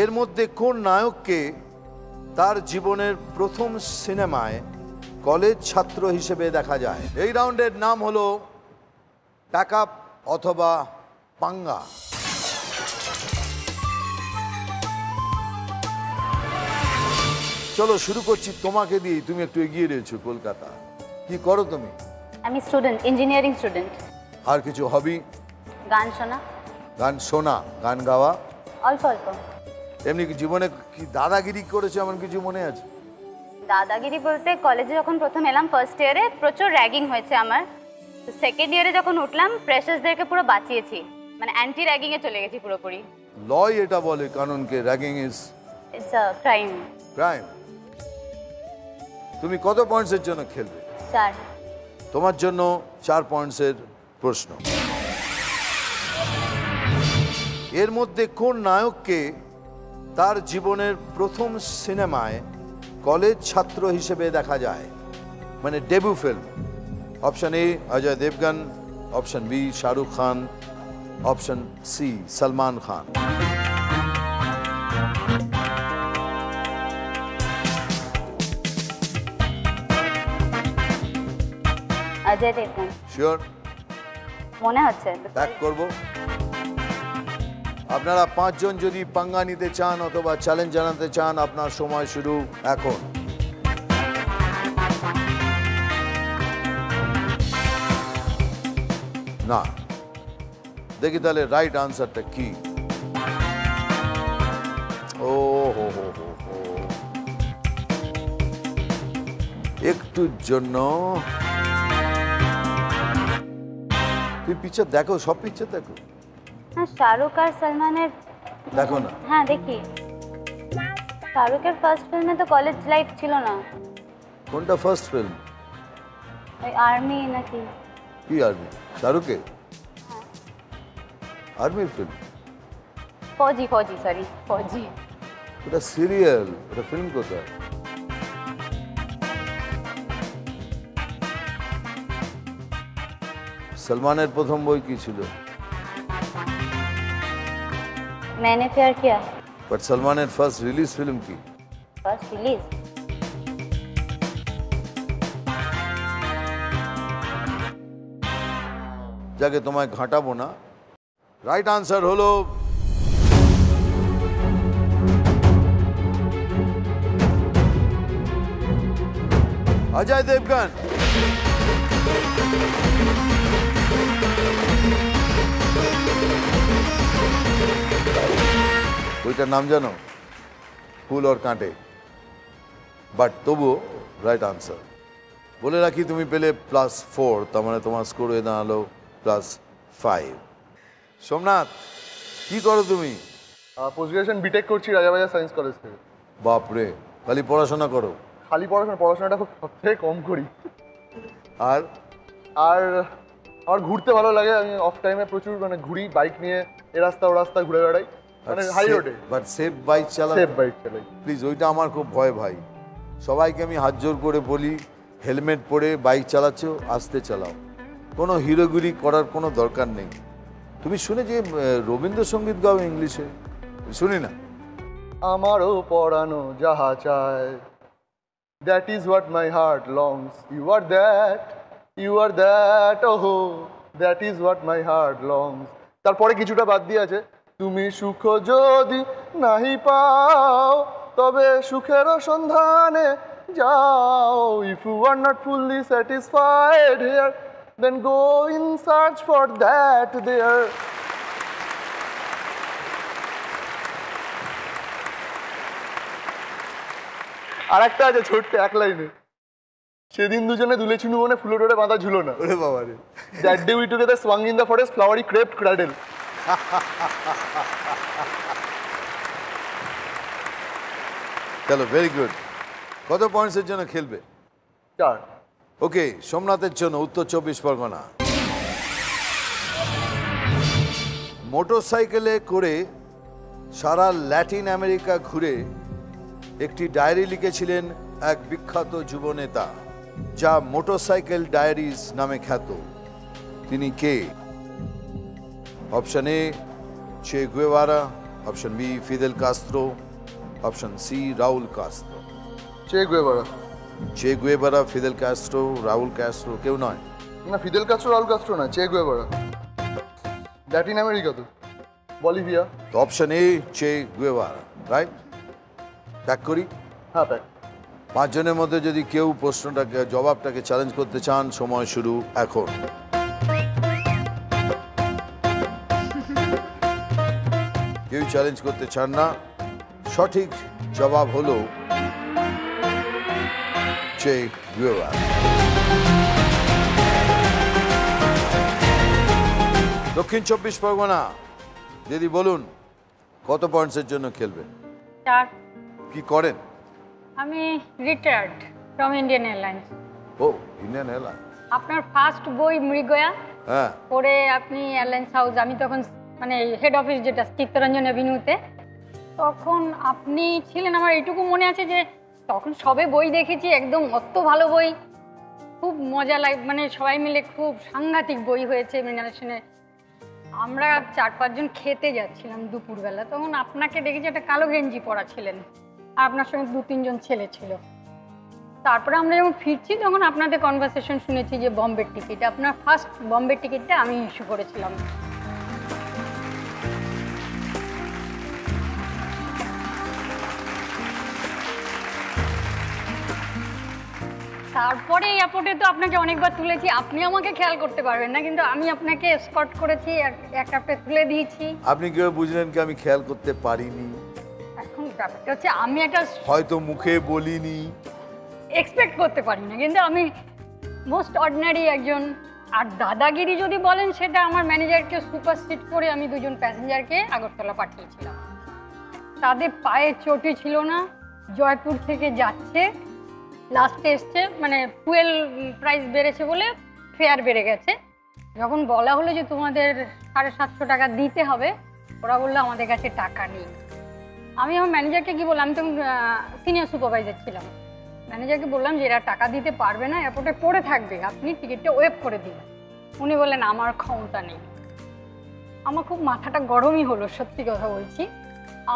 এর মধ্যে কোন নায়ককে তার জীবনের প্রথম সিনেমায় কলেজ ছাত্র হিসেবে দেখা যায়? এই রাউন্ডের নাম হলো প্যাকআপ অথবা পাঙ্গা। চলো শুরু করছি তোমাকে দিয়ে, তুমি একটু এগিয়ে রয়েছো। কলকাতা, কি করো তুমি? আমি স্টুডেন্ট, ইঞ্জিনিয়ারিং স্টুডেন্ট। আর কিছু হবি? গান শোনা। গান শোনা, গান গাওয়া? অল্প অল্প। এমনি কি জীবনে কি দাদাগিরি করেছো এমন কিছু মনে আছে? দাদাগিরি বলতে কলেজে যখন প্রথম এলাম ফার্স্ট ইয়ারে প্রচুর র্যাগিং হয়েছে আমার। সেকেন্ড ইয়ারে যখন উঠলাম ফ্রেশার্সদেরকে পুরো বাঁচিয়েছি, মানে অ্যান্টি র্যাগিং এ চলে গেছি পুরোপুরি। লয় এটা বলে কানুনকে, ragging is it's a crime. Crime. তুমি কত পয়েন্টসের জন্য খেলবে? 4। তোমার জন্য 4 পয়েন্টসের প্রশ্ন। এর মধ্যে কোন নায়ককে তার জীবনের প্রথম সিনেমায় কলেজ ছাত্র হিসেবে দেখা যায়, মানে debut film? Option A Ajay Devgn, option B Shahrukh Khan, option C Salman Khan. Ajay Devgn. Sure? মনে হচ্ছে। ব্যাক করব। আপনারা 5 জন যদি পাঙ্গা নিতে চান অথবা চ্যালেঞ্জ জানাতে চান, আপনার সময় শুরু এখন। না, দেখি তাহলে রাইট আনসারটা কি। ও হো হো হো হো, একটুর জন্য তুই পিকচার দেখো, সব পিকচার দেখো। হ্যাঁ, শাহরুখ আর সলমানের দেখো না? হ্যাঁ দেখি। শাহরুখের ফার্স্ট ফিল্মে তো কলেজ লাইফ ছিল না। কোনটা ফার্স্ট ফিল্ম? ওই আর্মি নাকি? কি আর্মি? শাহরুখের আর্মির ফিল্ম? ফৌজি, সরি ফৌজি। ওটা সিরিয়াল, ওটা ফিল্ম কোথায়? সলমানের প্রথম বই কি ছিল? मैंने प्यार किया। বাট সলমানের ফার্স্ট রিলিজ ফিল্ম কি? ফার্স্ট রিলিজ যাকে তোমায় ঘাটাবো না। রাইট আনসার হলো অজয় দেবগন। ওইটার নাম জানো? ফুল और কাঁটে। বাট তবুও রাইট আনসার। বলে রাখি তুমি পেলে +4, তার মানে তোমার স্কোর হয়ে দাঁড়ালো +5। সোমনাথ, কি করো তুমি? পোস্ট গ্রাজুয়েশন বিটেক করছি রাজাবাজার সায়েন্স কলেজ থেকে। বাপরে, খালি পড়াশোনা করো? খালি পড়াশোনাটা খুব সবথেকে কম করি। আর আর আমার ঘুরতে ভালো লাগে। আমি অফ টাইমে প্রচুর মানে ঘুরি, বাইক নিয়ে এ রাস্তা ও রাস্তা ঘুরে বেড়াই, মানে হাই রোডে। বাট সেফ বাইক চালাও? সেফ বাইক চালাই প্লিজ, ওইটা আমার খুব ভয় ভাই। সবাইকে আমি হাত জোর করে বলি, হেলমেট পরে বাইক চালাচ্ছ আস্তে চালাও, কোনো হিরোগিরি করার কোনো দরকার নেই। তুমি শুনে যে রবীন্দ্রসঙ্গীত গাও ইংলিশে, শুনি না? আমারও পড়ানো যাহা চায়, that is what my heart longs, you are that ওহো, that is what my heart longs. তারপরে কিছুটা বাদ দিয়ে আছে, তুমি সুখ যদি নাহি পাও তবে সুখেরও সন্ধানে যাও, if you are not fully satisfied here then go in search for that there. আর একটা আছে ছোট্ট এক লাইনে, সেদিন দুজনে দুলেছি মনে ফুলো ডোরে বাঁধা ঝুলো না। ওরে বাবা রে। That day we together swung in the forest flowery crept cradle. চলো, ভেরি গুড। কত পয়েন্টসের জন্য খেলবে? 4। ওকে, সোমনাথের জন্য উত্তর 24 পরগনা। মোটরসাইকেলে করে সারা ল্যাটিন আমেরিকা ঘুরে একটি ডায়েরি লিখেছিলেন এক বিখ্যাত যুবনেতা, যা মোটরসাইকেল ডায়েরিজ নামে খ্যাত। তিনি কে? Option A Che Guevara, option B Fidel Castro, option C Raul Castro. Che Guevara. Che Guevara, Fidel Castro, Raul Castro কেউ নয়। না, ফিদেল কাস্ট্রো রাউল কাস্ট্রো না, চে গুয়েভারা। ল্যাটিন আমেরিকা তো, বলিভিয়া। তো option A Che Guevara, right? Pack করি? হ্যাঁ, pack. 5 জনের মধ্যে যদি কেউ প্রশ্নটাকে জবাবটাকে চ্যালেঞ্জ করতে চান, সময় শুরু এখন। কেউ চ্যালেঞ্জ করতে চান না। সঠিক জবাব হলো চে গুয়েভারা। দক্ষিণ 24 পরগনা, দিদি বলুন কত পয়েন্টসের জন্য খেলবেন? 4। কি করেন? আমি রিটায়ার্ড ফ্রম ইন্ডিয়ান এয়ারলাইন্স। ও, ইন্ডিয়ান এয়ারলাইন্স। আপনার ফার্স্ট বই মৃগয়া হ্যাঁ, পরে আপনি এয়ারলাইন্স হাউস, আমি তখন মানে হেড অফিস যেটা চিত্তরঞ্জন অ্যাভিনিউতে, তখন আপনি ছিলেন। আমার এইটুকু মনে আছে যে তখন সবে বই দেখেছি, একদম অত ভালো বই, খুব মজা লাগে, মানে সবাই মিলে খুব সাংঘাতিক বই হয়েছে মৃণাল সেনের। আমরা 4-5 জন খেতে যাচ্ছিলাম দুপুরবেলা, তখন আপনাকে দেখেছি একটা কালো গেঞ্জি পরা ছিলেন, আর আপনার সঙ্গে 2-3 জন ছেলে ছিল। তারপরে আমরা যখন ফিরছি তখন আপনাদের কনভারসেশন শুনেছি যে বম্বের টিকিট, আপনার ফার্স্ট বম্বের টিকিটটা আমি ইস্যু করেছিলাম। তারপরে এয়ারপোর্টে তো আপনাকে অনেকবার তুলেছি, আপনি আমাকে খেয়াল করতে পারবেন না, কিন্তু আমি আপনাকে স্কট করেছি, একটা তুলে দিয়েছি। আপনি কিভাবে বুঝলেন কি আমি খেয়াল করতে পারিনি? এখন ব্যাপারটা হচ্ছে আমি একটা হয়তো মুখে বলিনি, এক্সপেক্ট করতে পারি না, কিন্তু আমি মোস্ট অর্ডিনারি একজন। আর দাদাগিরি যদি বলেন, সেটা আমার ম্যানেজারকে সুপারসিট করে আমি 2 জন প্যাসেঞ্জারকে আগরতলা পাঠিয়েছিলাম। তাদের পায়ে চটি ছিল না, জয়পুর থেকে যাচ্ছে, লাস্টে এসছে, মানে ফুয়েল প্রাইস বেড়েছে বলে ফেয়ার বেড়ে গেছে। যখন বলা হলো যে তোমাদের 750 টাকা দিতে হবে, ওরা বললো আমাদের কাছে টাকা নেই। আমি আমার ম্যানেজারকে কি বললাম, আমি তখন সিনিয়র সুপারভাইজার ছিলাম, ম্যানেজারকে বললাম যে এরা টাকা দিতে পারবে না, এয়ারপোর্টে পড়ে থাকবে, আপনি টিকিটটা ওয়েভ করে দিন। উনি বললেন আমার ক্ষমতা নেই। আমার খুব মাথাটা গরমই হলো, সত্যি কথা বলছি।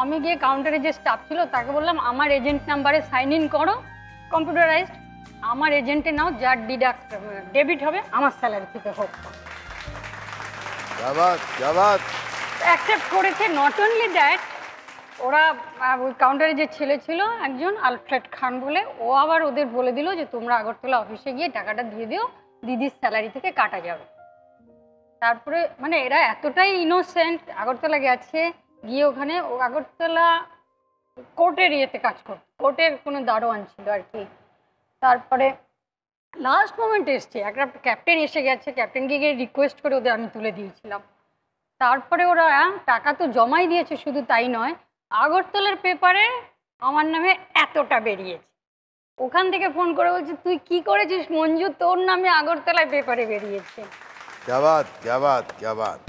আমি গিয়ে কাউন্টারে যে স্টাফ ছিল তাকে বললাম আমার এজেন্ট নাম্বারে সাইন ইন করো, কম্পিউটারাইজড, আমার এজেন্টে নাও, যার ডেবিট হবে আমার স্যালারি থেকে হোক। অ্যাকসেপ্ট করেছে। নট অনলি দ্যাট, ওরা ওই কাউন্টারে যে ছেলে ছিল একজন আলফ্রেড খান বলে, ও আবার ওদের বলে দিল যে তোমরা আগরতলা অফিসে গিয়ে টাকাটা দিয়ে দিও, দিদির স্যালারি থেকে কাটা যাবে। তারপরে মানে এরা এতটাই ইনোসেন্ট, আগরতলা গেছে, গিয়ে ওখানে ও আগরতলা কোর্টের ইয়েতে কাজ করত, কোর্টের কোনো দারোয়ান ছিল আর কি। তারপরে লাস্ট মোমেন্টে এসছে, একটা ক্যাপ্টেন এসে গেছে, ক্যাপ্টেনকে গিয়ে রিকোয়েস্ট করে ওদের আমি তুলে দিয়েছিলাম। তারপরে ওরা টাকা তো জমাই দিয়েছে, শুধু তাই নয়, আগরতলার পেপারে আমার নামে এতটা বেরিয়েছে। ওখান থেকে ফোন করে বলছে তুই কি করেছিস মঞ্জু, তোর নামে আগরতলায় পেপারে বেরিয়েছে। क्या बात, क्या बात, क्या बात।